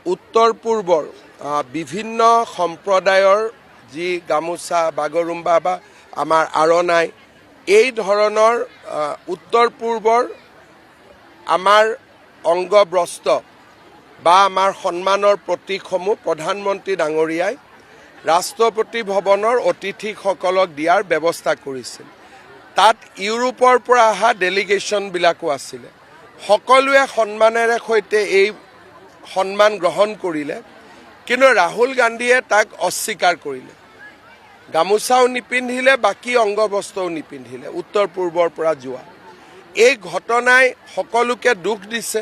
উত্তৰ পূৰ্বৰ বিভিন্ন সম্প্ৰদায়ৰ যি গামোচা বাগৰুম্বা বা আমাৰ আৰণাই এই ধৰণৰ উত্তৰ পূৰ্বৰ আমাৰ অংগবস্ত্ৰ বা আমাৰ সন্মানৰ প্ৰতীকসমূহ প্ৰধানমন্ত্ৰী ডাঙৰীয়াই ৰাষ্ট্ৰপতি ভৱনৰ অতিথিসকলক দিয়াৰ ব্যৱস্থা কৰিছিল। তাত ইউৰোপৰ পৰা অহা ডেলিগেশ্যনবিলাকো আছিলে। সকলোৱে সন্মানেৰে সৈতে এই সন্মান গ্ৰহণ কৰিলে, কিন্তু ৰাহুল গান্ধীয়ে তাক অস্বীকাৰ কৰিলে। গামোচাও নিপিন্ধিলে, বাকী অংগবস্ত্ৰও নিপিন্ধিলে উত্তৰ পূৰ্বৰ পৰা যোৱা। এই ঘটনাই সকলোকে দুখ দিছে,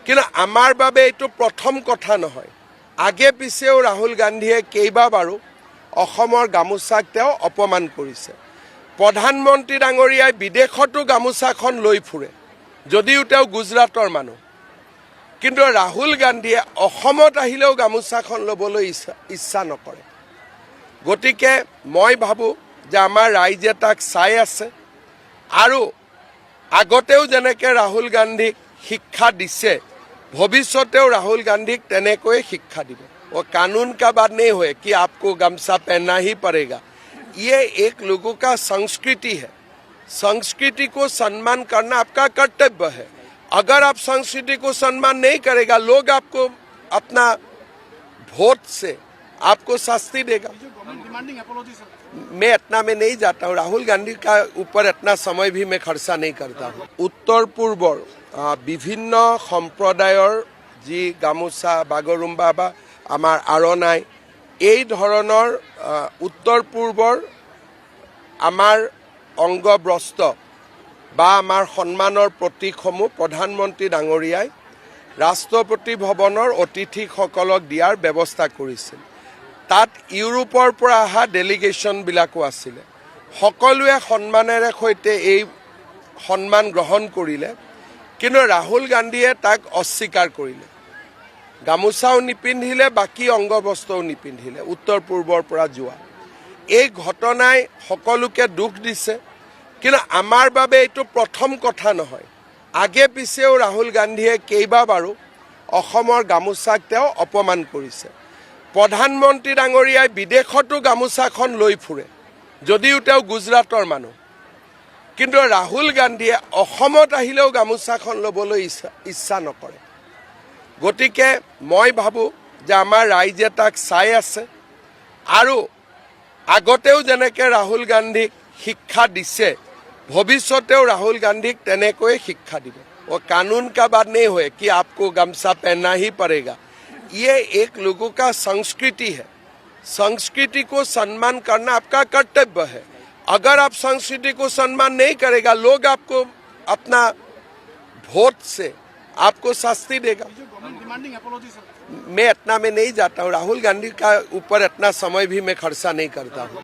কিন্তু আমাৰ বাবে এইটো প্ৰথম কথা নহয়। আগে পিছেও ৰাহুল গান্ধীয়ে কেইবাবাৰো অসমৰ গামোচাক তেওঁ অপমান কৰিছে। প্ৰধানমন্ত্ৰী ডাঙৰীয়াই বিদেশতো গামোচাখন লৈ ফুৰে, যদিও তেওঁ গুজৰাটৰ মানুহ, কিন্তু ৰাহুল গান্ধীয়ে অসমত আহিলেও গামোচাখন ল'বলৈ ইচ্ছা নকৰে। গতিকে মই ভাবোঁ যে আমাৰ ৰাইজে তাক চাই আছে, আৰু আগতেও যেনেকৈ ৰাহুল গান্ধীক শিক্ষা দিছে, ভৱিষ্যতেও ৰাহুল গান্ধীক তেনেকৈ শিক্ষা দিব। वो कानून का बात नहीं हुए कि आपको गमछा पहनना ही पड़ेगा। ये एक लोगों का संस्कृति है। संस्कृति को सम्मान करना आपका कर्तव्य है। अगर आप संस्कृति को सम्मान नहीं करेगा, लोग आपको अपना वोट से आपको शास्ति देगा। मैं इतना में नहीं जाता हूँ, राहुल गांधी का ऊपर इतना समय भी मैं खर्चा नहीं करता हूँ। उत्तर पूर्वर विभिन्न सम्प्रदायर जी गामोचा बागरुम्बा बा আমাৰ আৰণাই এই ধৰণৰ উত্তৰ পূৰ্বৰ আমাৰ অংগবস্ত্ৰ বা আমাৰ সন্মানৰ প্ৰতীকসমূহ প্ৰধানমন্ত্ৰী ডাঙৰীয়াই ৰাষ্ট্ৰপতি ভৱনৰ অতিথিসকলক দিয়াৰ ব্যৱস্থা কৰিছিল। তাত ইউৰোপৰ পৰা অহা ডেলিগেশ্যনবিলাকো আছিলে। সকলোৱে সন্মানেৰে সৈতে এই সন্মান গ্ৰহণ কৰিলে, কিন্তু ৰাহুল গান্ধীয়ে তাক অস্বীকাৰ কৰিলে। গামোচাও নিপিন্ধিলে, বাকী অংগবস্ত্ৰও নিপিন্ধিলে উত্তৰ পূৰ্বৰ পৰা যোৱা। এই ঘটনাই সকলোকে দুখ দিছে, কিন্তু আমাৰ বাবে এইটো প্ৰথম কথা নহয়। আগে পিছেও ৰাহুল গান্ধীয়ে কেইবাবাৰো অসমৰ গামোচাক তেওঁ অপমান কৰিছে। প্ৰধানমন্ত্ৰী ডাঙৰীয়াই বিদেশতো গামোচাখন লৈ ফুৰে, যদিও তেওঁ গুজৰাটৰ মানুহ, কিন্তু ৰাহুল গান্ধীয়ে অসমত আহিলেও গামোচাখন ল'বলৈ ইচ্ছা নকৰে। গতিকে মই ভাবোঁ যে আমাৰ ৰাইজে তাক চাই আছে, আৰু আগতেও যেনেকৈ ৰাহুল গান্ধীক শিক্ষা দিছে, ভৱিষ্যতেও ৰাহুল গান্ধীক তেনেকৈ শিক্ষা দিব। वो कानून का बात नहीं हुए कि आपको गमछा पहनना ही पड़ेगा। ये एक लोगों का संस्कृति है। संस्कृति को सम्मान करना आपका कर्तव्य है। अगर आप संस्कृति को सम्मान नहीं करेगा, लोग आपको अपना वोट से आपको शास्ति देगा। मैं इतना में नहीं जाता हूँ, राहुल गांधी का ऊपर इतना समय भी मैं खर्चा नहीं करता हूँ।